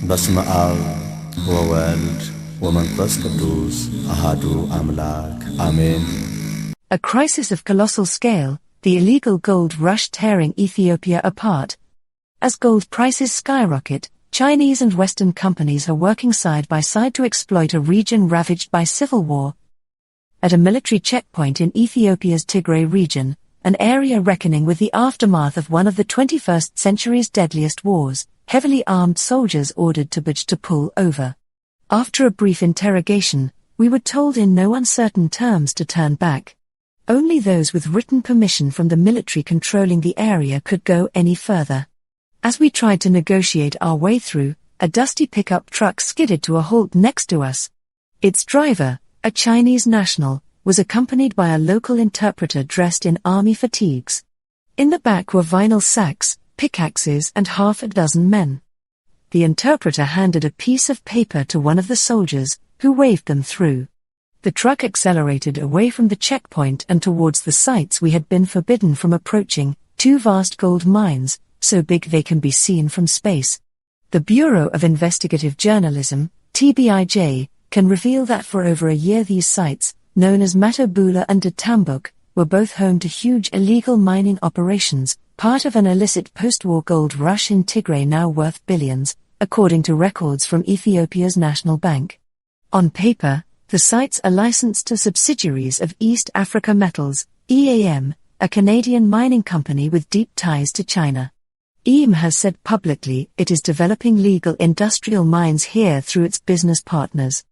በስመ አብ ወወልድ ወመንፈስ ቅዱስ አሐዱ አምላክ አሜን። A crisis of colossal scale, the illegal gold rush tearing Ethiopia apart. As gold prices skyrocket, Chinese and Western companies are working side by side to exploit a region ravaged by civil war. At a military checkpoint in Ethiopia's Tigray region, an area reckoning with the aftermath of one of the 21st century's deadliest wars, heavily armed soldiers ordered Tigray to pull over. After a brief interrogation, we were told in no uncertain terms to turn back. Only those with written permission from the military controlling the area could go any further. As we tried to negotiate our way through, a dusty pickup truck skidded to a halt next to us. Its driver, a Chinese national, was accompanied by a local interpreter dressed in army fatigues. In the back were vinyl sacks, pickaxes and half a dozen men. The interpreter handed a piece of paper to one of the soldiers, who waved them through. The truck accelerated away from the checkpoint and towards the sites we had been forbidden from approaching, two vast gold mines, so big they can be seen from space. The Bureau of Investigative Journalism, TBIJ, can reveal that for over a year these sites, known as Matabula and Tambuk, were both home to huge illegal mining operations, part of an illicit post-war gold rush in Tigray now worth billions, according to records from Ethiopia's National Bank. On paper, the sites are licensed to subsidiaries of East Africa Metals, EAM, a Canadian mining company with deep ties to China. EAM has said publicly it is developing legal industrial mines here through its business partners.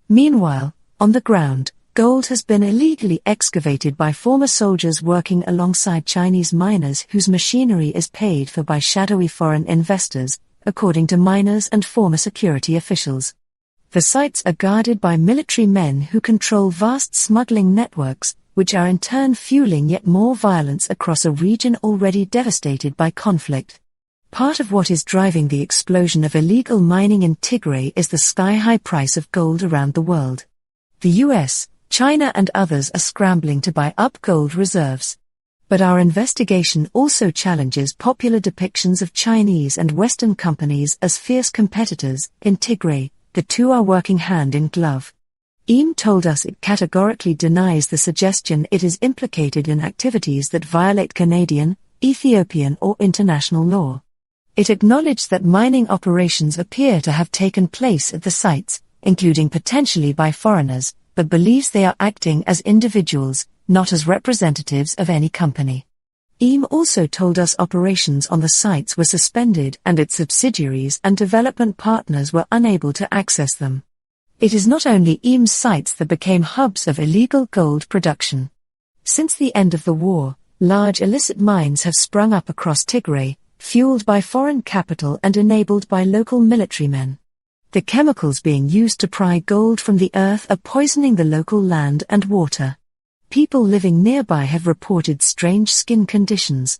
Meanwhile, on the ground, gold has been illegally excavated by former soldiers working alongside Chinese miners whose machinery is paid for by shadowy foreign investors, according to miners and former security officials. The sites are guarded by military men who control vast smuggling networks, which are in turn fueling yet more violence across a region already devastated by conflict. Part of what is driving the explosion of illegal mining in Tigray is the sky-high price of gold around the world. The US, China and others are scrambling to buy up gold reserves. But our investigation also challenges popular depictions of Chinese and Western companies as fierce competitors. In Tigray, the two are working hand in glove. EAM told us it categorically denies the suggestion it is implicated in activities that violate Canadian, Ethiopian or international law. It acknowledged that mining operations appear to have taken place at the sites, including potentially by foreigners, but believes they are acting as individuals, not as representatives of any company. EAM also told us operations on the sites were suspended and its subsidiaries and development partners were unable to access them. It is not only EAM's sites that became hubs of illegal gold production. Since the end of the war, large illicit mines have sprung up across Tigray, fueled by foreign capital and enabled by local military men. The chemicals being used to pry gold from the earth are poisoning the local land and water. People living nearby have reported strange skin conditions.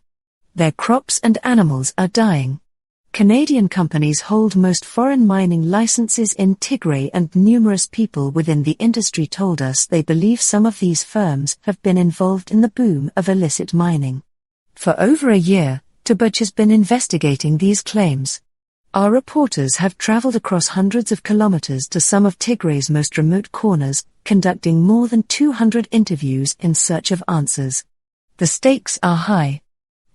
Their crops and animals are dying. Canadian companies hold most foreign mining licenses in Tigray, and numerous people within the industry told us they believe some of these firms have been involved in the boom of illicit mining. For over a year, Tigray has been investigating these claims. Our reporters have traveled across hundreds of kilometers to some of Tigray's most remote corners, conducting more than 200 interviews in search of answers. The stakes are high.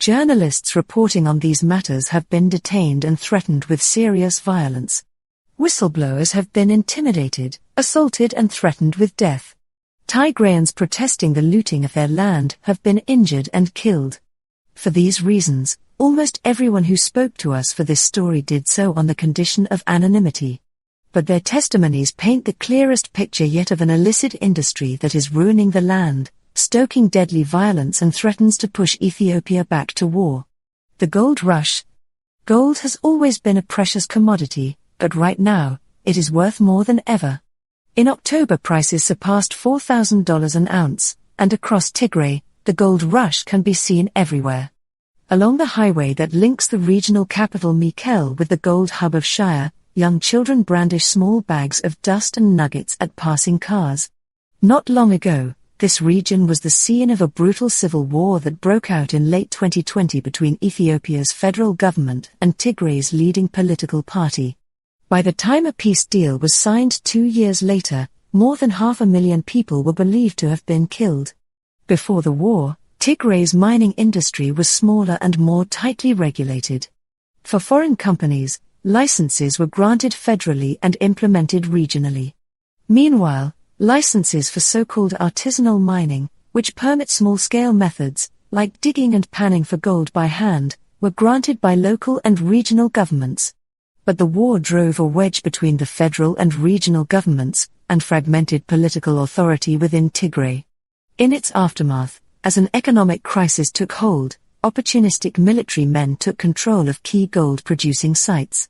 Journalists reporting on these matters have been detained and threatened with serious violence. Whistleblowers have been intimidated, assaulted and threatened with death. Tigrayans protesting the looting of their land have been injured and killed. For these reasons, almost everyone who spoke to us for this story did so on the condition of anonymity. But their testimonies paint the clearest picture yet of an illicit industry that is ruining the land, stoking deadly violence and threatens to push Ethiopia back to war. The gold rush. Gold has always been a precious commodity, but right now, it is worth more than ever. In October prices surpassed $4,000 an ounce, and across Tigray, the gold rush can be seen everywhere. Along the highway that links the regional capital Mekelle with the gold hub of Shire, young children brandish small bags of dust and nuggets at passing cars. Not long ago, this region was the scene of a brutal civil war that broke out in late 2020 between Ethiopia's federal government and Tigray's leading political party. By the time a peace deal was signed 2 years later, more than 500,000 people were believed to have been killed. Before the war, Tigray's mining industry was smaller and more tightly regulated. For foreign companies, licenses were granted federally and implemented regionally. Meanwhile, licenses for so-called artisanal mining, which permit small-scale methods, like digging and panning for gold by hand, were granted by local and regional governments. But the war drove a wedge between the federal and regional governments, and fragmented political authority within Tigray. In its aftermath, as an economic crisis took hold, opportunistic military men took control of key gold-producing sites.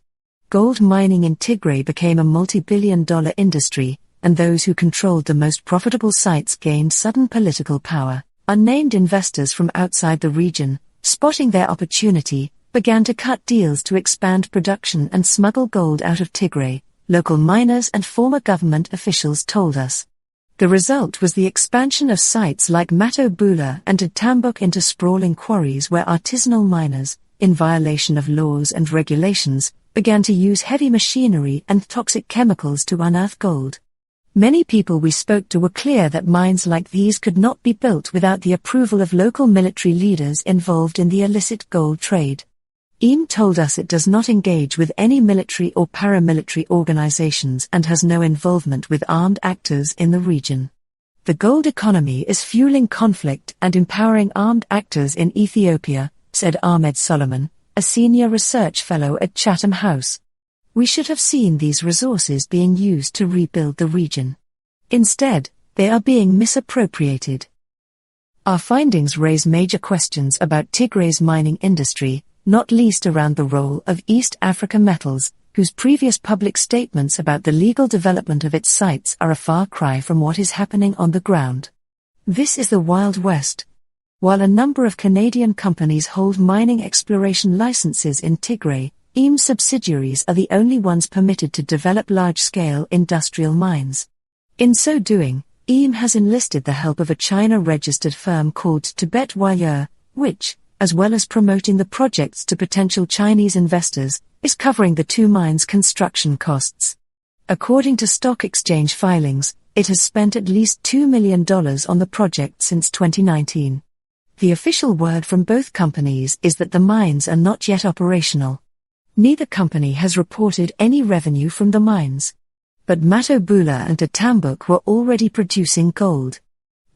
Gold mining in Tigray became a multi-billion-dollar industry, and those who controlled the most profitable sites gained sudden political power. Unnamed investors from outside the region, spotting their opportunity, began to cut deals to expand production and smuggle gold out of Tigray, local miners and former government officials told us. The result was the expansion of sites like Matobula and Tambuk into sprawling quarries where artisanal miners, in violation of laws and regulations, began to use heavy machinery and toxic chemicals to unearth gold. Many people we spoke to were clear that mines like these could not be built without the approval of local military leaders involved in the illicit gold trade. EAM told us it does not engage with any military or paramilitary organizations and has no involvement with armed actors in the region. The gold economy is fueling conflict and empowering armed actors in Ethiopia, said Ahmed Solomon, a senior research fellow at Chatham House. We should have seen these resources being used to rebuild the region. Instead, they are being misappropriated. Our findings raise major questions about Tigray's mining industry, not least around the role of East Africa Metals, whose previous public statements about the legal development of its sites are a far cry from what is happening on the ground. This is the Wild West. While a number of Canadian companies hold mining exploration licenses in Tigray, EAM's subsidiaries are the only ones permitted to develop large-scale industrial mines. In so doing, EAM has enlisted the help of a China-registered firm called Tibet Wire, which, as well as promoting the projects to potential Chinese investors, is covering the two mines' construction costs. According to stock exchange filings, it has spent at least $2 million on the project since 2019. The official word from both companies is that the mines are not yet operational. Neither company has reported any revenue from the mines. But Matobula and Tambuk were already producing gold.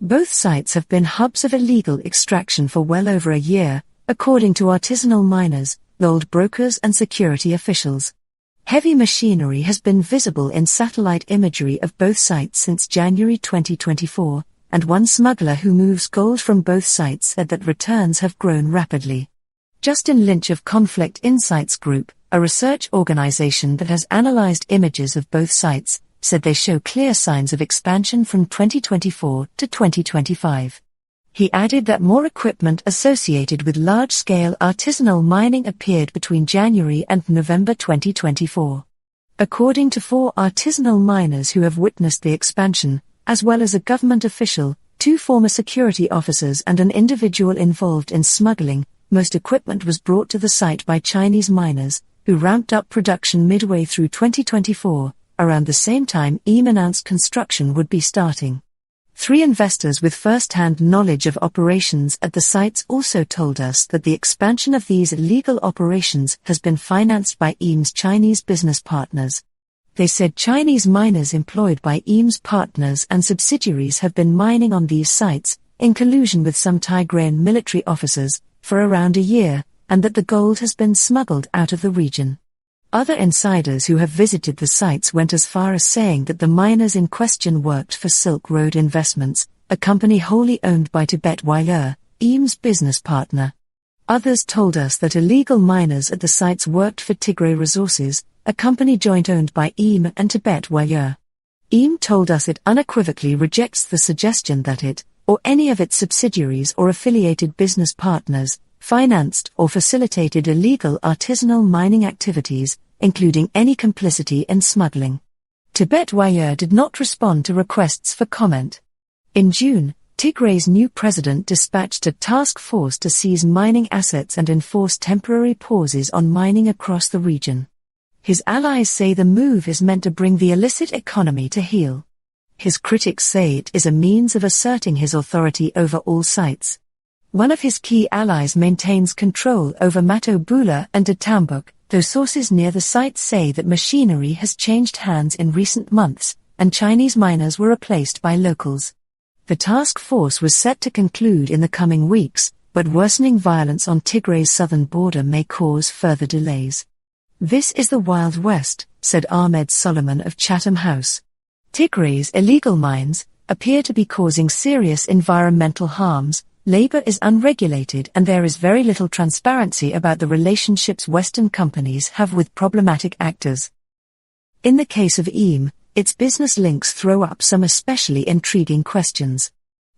Both sites have been hubs of illegal extraction for well over a year, according to artisanal miners, gold brokers and security officials. Heavy machinery has been visible in satellite imagery of both sites since January 2024, and one smuggler who moves gold from both sites said that returns have grown rapidly. Justin Lynch of Conflict Insights Group, a research organization that has analyzed images of both sites, said they show clear signs of expansion from 2024 to 2025. He added that more equipment associated with large-scale artisanal mining appeared between January and November 2024. According to 4 artisanal miners who have witnessed the expansion, as well as a government official, 2 former security officers and an individual involved in smuggling, most equipment was brought to the site by Chinese miners, who ramped up production midway through 2024. Around the same time EAM announced construction would be starting. 3 investors with first-hand knowledge of operations at the sites also told us that the expansion of these illegal operations has been financed by EAM's Chinese business partners. They said Chinese miners employed by EAM's partners and subsidiaries have been mining on these sites, in collusion with some Tigrayan military officers, for around a year, and that the gold has been smuggled out of the region. Other insiders who have visited the sites went as far as saying that the miners in question worked for Silk Road Investments, a company wholly owned by Tibet Wire, EAM's business partner. Others told us that illegal miners at the sites worked for Tigray Resources, a company joint-owned by EAM and Tibet Wire. EAM told us it unequivocally rejects the suggestion that it, or any of its subsidiaries or affiliated business partners, financed or facilitated illegal artisanal mining activities, including any complicity in smuggling. Tibet Wire did not respond to requests for comment. In June, Tigray's new president dispatched a task force to seize mining assets and enforce temporary pauses on mining across the region. His allies say the move is meant to bring the illicit economy to heel. His critics say it is a means of asserting his authority over all sites. One of his key allies maintains control over Matobula and Ditambuk, though sources near the site say that machinery has changed hands in recent months, and Chinese miners were replaced by locals. The task force was set to conclude in the coming weeks, but worsening violence on Tigray's southern border may cause further delays. "This is the Wild West," said Ahmed Solomon of Chatham House. "Tigray's illegal mines appear to be causing serious environmental harms, labor is unregulated, and there is very little transparency about the relationships Western companies have with problematic actors." In the case of IM, its business links throw up some especially intriguing questions.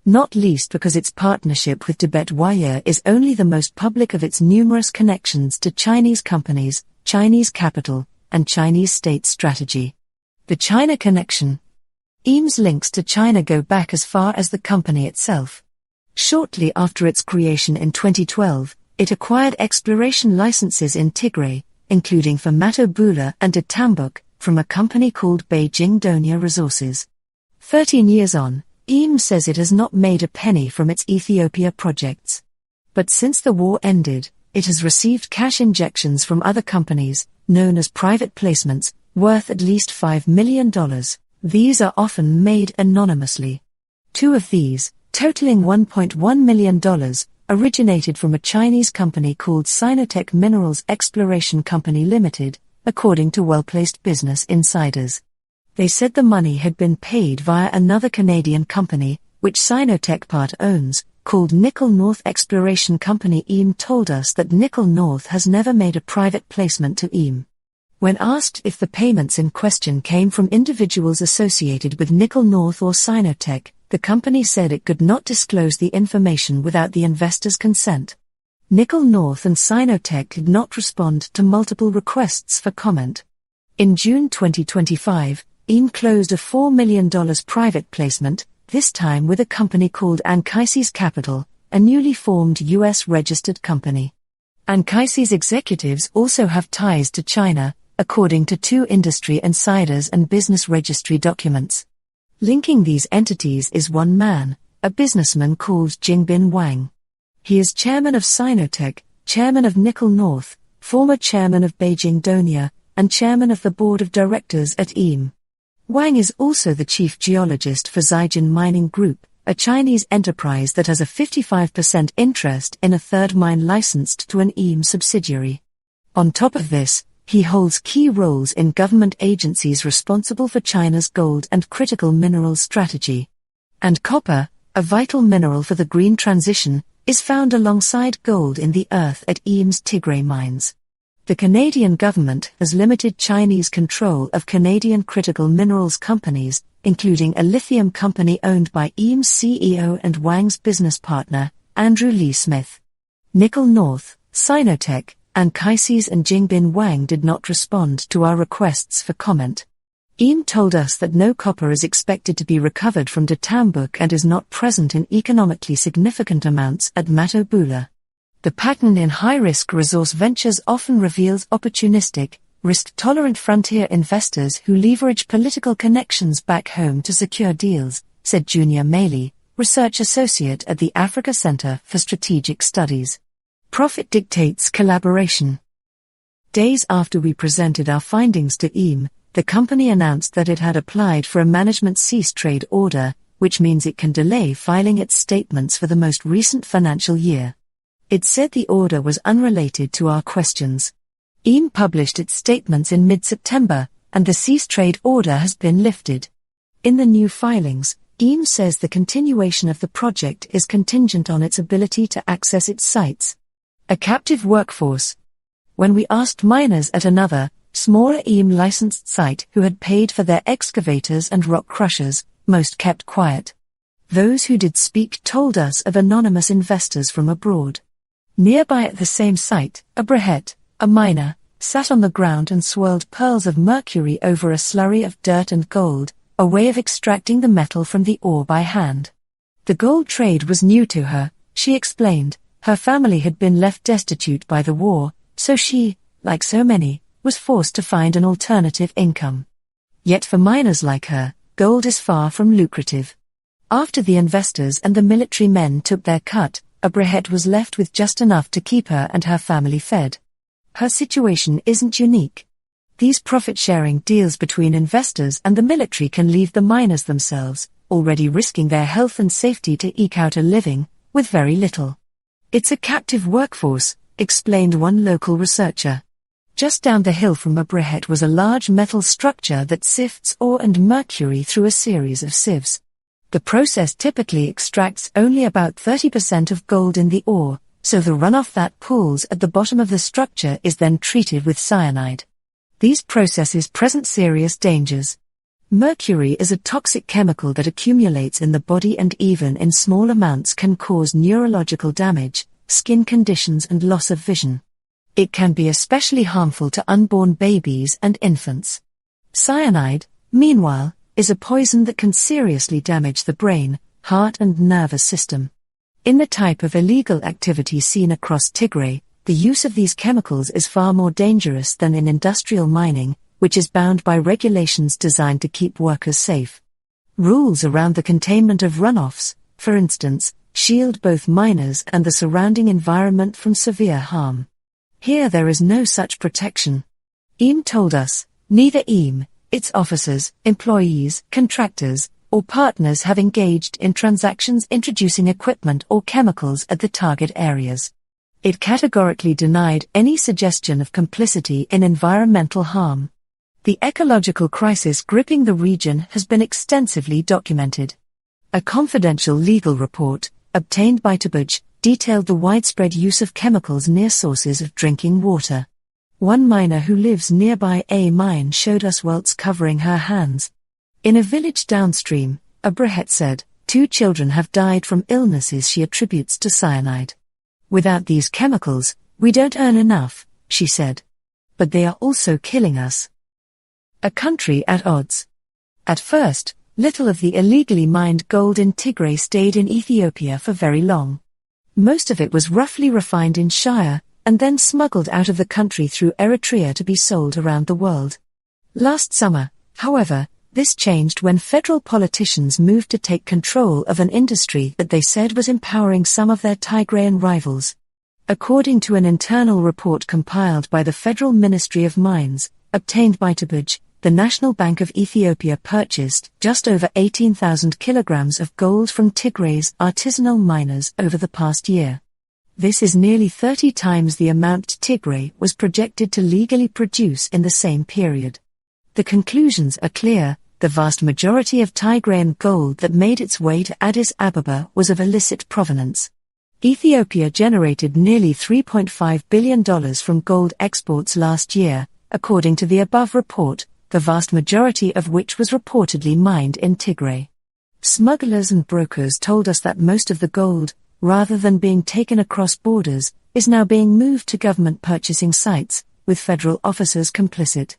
Not least because its partnership with Tibet Wire is only the most public of its numerous connections to Chinese companies, Chinese capital, and Chinese state strategy. The China connection. IM's links to China go back as far as the company itself. Shortly after its creation in 2012, it acquired exploration licenses in Tigray, including for Matobula and Ditambuk, from a company called Beijing Donia Resources. 13 years on, IM says it has not made a penny from its Ethiopia projects. But since the war ended, it has received cash injections from other companies, known as private placements, worth at least $5 million. These are often made anonymously. Two of these, totaling $1.1 million, originated from a Chinese company called Sinotech Minerals Exploration Company Limited, according to well-placed business insiders. They said the money had been paid via another Canadian company, which Sinotech part owns, called Nickel North Exploration Company. IM told us that Nickel North has never made a private placement to IM. When asked if the payments in question came from individuals associated with Nickel North or Sinotech, the company said it could not disclose the information without the investors' consent. Nickel North and Sinotech did not respond to multiple requests for comment. In June 2025, IM closed a $4 million private placement, this time with a company called Anchises Capital, a newly formed US-registered company. Anchises executives also have ties to China, according to two industry insiders and business registry documents. Linking these entities is one man, a businessman called Jingbin Wang. He is chairman of Sinotech, chairman of Nickel North, former chairman of Beijing Donia, and chairman of the board of directors at IM. Wang is also the chief geologist for Zijin Mining Group, a Chinese enterprise that has a 55% interest in a third mine licensed to an IM subsidiary. On top of this, he holds key roles in government agencies responsible for China's gold and critical minerals strategy. And copper, a vital mineral for the green transition, is found alongside gold in the earth at IM's Tigray mines. The Canadian government has limited Chinese control of Canadian critical minerals companies, including a lithium company owned by IM's CEO and Wang's business partner, Andrew Lee Smith. Nickel North, Sinotech, Anchises and Jingbin Wang did not respond to our requests for comment. IM told us that no copper is expected to be recovered from Ditambuk and is not present in economically significant amounts at Matobula. The pattern in high-risk resource ventures often reveals opportunistic, risk-tolerant frontier investors who leverage political connections back home to secure deals, said Junior Maley, research associate at the Africa Center for Strategic Studies. Profit dictates collaboration. Days after we presented our findings to IM, the company announced that it had applied for a management cease trade order, which means it can delay filing its statements for the most recent financial year. It said the order was unrelated to our questions. IM published its statements in mid-September, and the cease trade order has been lifted. In the new filings, IM says the continuation of the project is contingent on its ability to access its sites. A captive workforce. When we asked miners at another, smaller IM licensed site who had paid for their excavators and rock crushers, most kept quiet. Those who did speak told us of anonymous investors from abroad. Nearby at the same site, a Brehet, a miner, sat on the ground and swirled pearls of mercury over a slurry of dirt and gold, a way of extracting the metal from the ore by hand. The gold trade was new to her, she explained. Her family had been left destitute by the war, so she, like so many, was forced to find an alternative income. Yet for miners like her, gold is far from lucrative. After the investors and the military men took their cut, Abrahet was left with just enough to keep her and her family fed. Her situation isn't unique. These profit-sharing deals between investors and the military can leave the miners themselves, already risking their health and safety to eke out a living, with very little. It's a captive workforce, explained one local researcher. Just down the hill from Abrahet was a large metal structure that sifts ore and mercury through a series of sieves. The process typically extracts only about 30% of gold in the ore, so the runoff that pools at the bottom of the structure is then treated with cyanide. These processes present serious dangers. Mercury is a toxic chemical that accumulates in the body and even in small amounts can cause neurological damage, skin conditions and loss of vision. It can be especially harmful to unborn babies and infants. Cyanide, meanwhile, is a poison that can seriously damage the brain, heart and nervous system. In the type of illegal activity seen across Tigray, the use of these chemicals is far more dangerous than in industrial mining, which is bound by regulations designed to keep workers safe. Rules around the containment of runoffs, for instance, shield both miners and the surrounding environment from severe harm. Here there is no such protection. EM told us, neither EM, its officers, employees, contractors, or partners have engaged in transactions introducing equipment or chemicals at the target areas. It categorically denied any suggestion of complicity in environmental harm. The ecological crisis gripping the region has been extensively documented. A confidential legal report, obtained by Tigray, detailed the widespread use of chemicals near sources of drinking water. One miner who lives nearby a mine showed us welts covering her hands. In a village downstream, Abrahet said, 2 children have died from illnesses she attributes to cyanide. Without these chemicals, we don't earn enough, she said. But they are also killing us. A country at odds. At first, little of the illegally mined gold in Tigray stayed in Ethiopia for very long. Most of it was roughly refined in Shire, and then smuggled out of the country through Eritrea to be sold around the world. Last summer, however, this changed when federal politicians moved to take control of an industry that they said was empowering some of their Tigrayan rivals. According to an internal report compiled by the Federal Ministry of Mines, obtained by Tigray, the National Bank of Ethiopia purchased just over 18,000 kilograms of gold from Tigray's artisanal miners over the past year. This is nearly 30 times the amount Tigray was projected to legally produce in the same period. The conclusions are clear: the vast majority of Tigrayan gold that made its way to Addis Ababa was of illicit provenance. Ethiopia generated nearly $3.5 billion from gold exports last year, according to the above report, the vast majority of which was reportedly mined in Tigray. Smugglers and brokers told us that most of the gold, rather than being taken across borders, is now being moved to government purchasing sites, with federal officers complicit.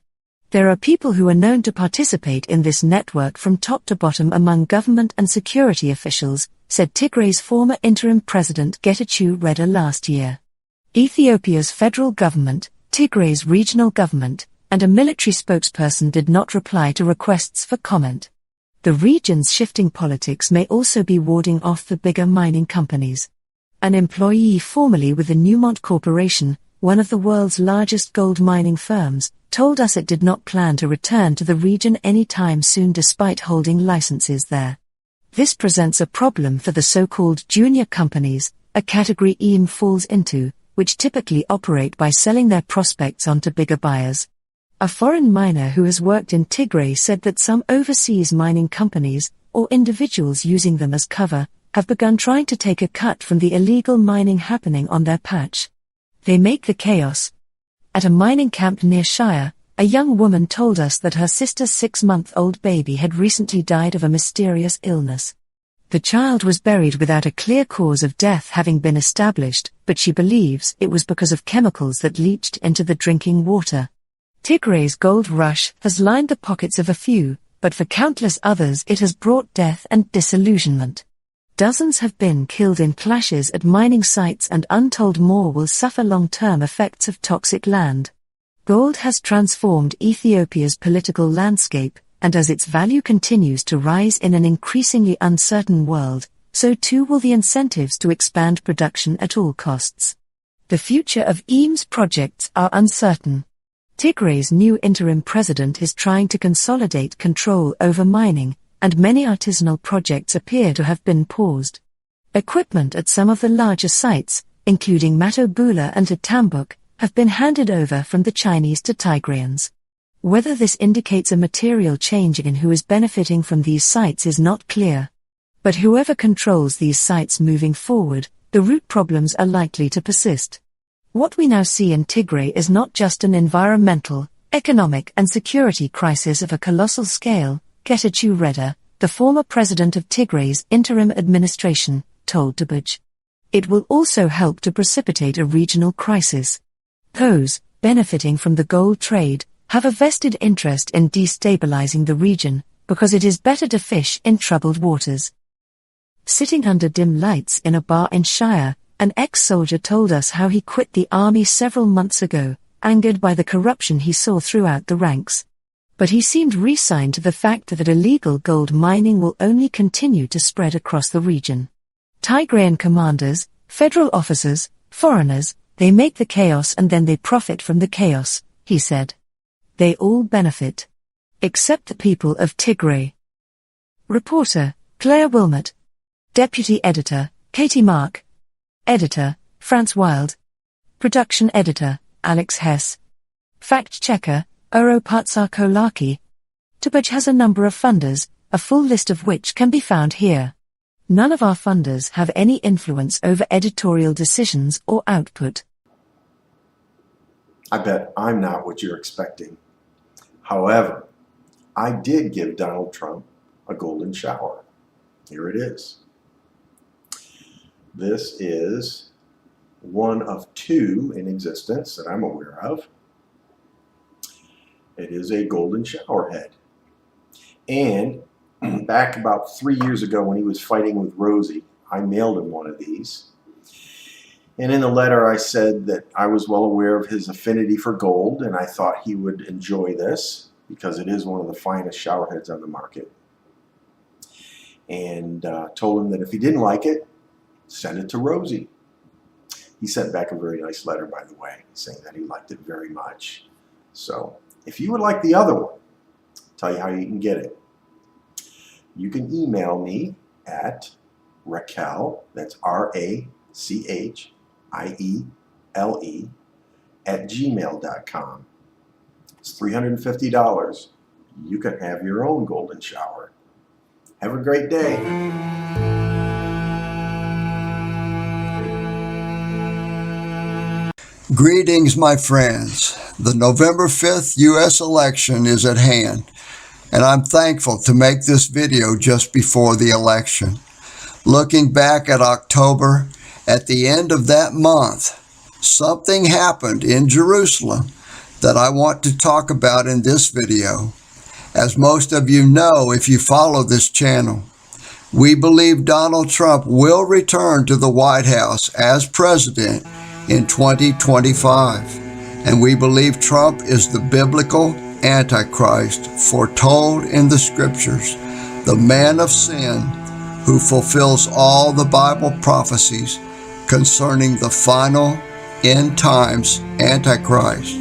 There are people who are known to participate in this network from top to bottom among government and security officials, said Tigray's former interim president Getachew Reda last year. Ethiopia's federal government, Tigray's regional government, and a military spokesperson did not reply to requests for comment. The region's shifting politics may also be warding off the bigger mining companies. An employee formerly with the Newmont Corporation, one of the world's largest gold mining firms, told us it did not plan to return to the region anytime soon despite holding licenses there. This presents a problem for the so-called junior companies, a category EM falls into, which typically operate by selling their prospects onto bigger buyers. A foreign miner who has worked in Tigray said that some overseas mining companies, or individuals using them as cover, have begun trying to take a cut from the illegal mining happening on their patch. They make the chaos. At a mining camp near Shire, a young woman told us that her sister's 6-month-old baby had recently died of a mysterious illness. The child was buried without a clear cause of death having been established, but she believes it was because of chemicals that leached into the drinking water. Tigray's gold rush has lined the pockets of a few, but for countless others it has brought death and disillusionment. Dozens have been killed in clashes at mining sites and untold more will suffer long-term effects of toxic land. Gold has transformed Ethiopia's political landscape, and as its value continues to rise in an increasingly uncertain world, so too will the incentives to expand production at all costs. The future of EM's projects are uncertain. Tigray's new interim president is trying to consolidate control over mining, and many artisanal projects appear to have been paused. Equipment at some of the larger sites, including Matobula and Tambuk, have been handed over from the Chinese to Tigrayans. Whether this indicates a material change in who is benefiting from these sites is not clear. But whoever controls these sites moving forward, the root problems are likely to persist. What we now see in Tigray is not just an environmental, economic and security crisis of a colossal scale, Getachew Reda, the former president of Tigray's interim administration, told Debaj. It will also help to precipitate a regional crisis. Those, benefiting from the gold trade, have a vested interest in destabilizing the region, because it is better to fish in troubled waters. Sitting under dim lights in a bar in Shire, an ex-soldier told us how he quit the army several months ago, angered by the corruption he saw throughout the ranks. But he seemed resigned to the fact that illegal gold mining will only continue to spread across the region. Tigrayan commanders, federal officers, foreigners, they make the chaos and then they profit from the chaos, he said. They all benefit. Except the people of Tigray. Reporter, Claire Wilmot. Deputy Editor, Katie Mark. Editor, Franz Wild. Production Editor, Alex Hess. Fact-checker, Oro Patsarkolaki. Debaj has a number of funders, a full list of which can be found here. None of our funders have any influence over editorial decisions or output. I bet I'm not what you're expecting. However, I did give Donald Trump a golden shower. Here it is. This is one of two in existence that I'm aware of. It is a golden shower head. And back about 3 years ago when he was fighting with Rosie, I mailed him one of these. And in the letter I said that I was well aware of his affinity for gold and I thought he would enjoy this because it is one of the finest shower heads on the market. And told him that if he didn't like it, send it to Rosie. He sent back a very nice letter, by the way, saying that he liked it very much. So if you would like the other one, I'll tell you how you can get it. You can email me at Raquel, that's RACHIELE, @gmail.com. It's $350. You can have your own golden shower. Have a great day. Greetings, my friends. The November 5th U.S. election is at hand, and I'm thankful to make this video just before the election. Looking back at October, at the end of that month, something happened in Jerusalem that I want to talk about in this video. As most of you know if you follow this channel, we believe Donald Trump will return to the White House as president in 2025, and we believe Trump is the biblical Antichrist foretold in the scriptures, the man of sin who fulfills all the Bible prophecies concerning the final end times Antichrist.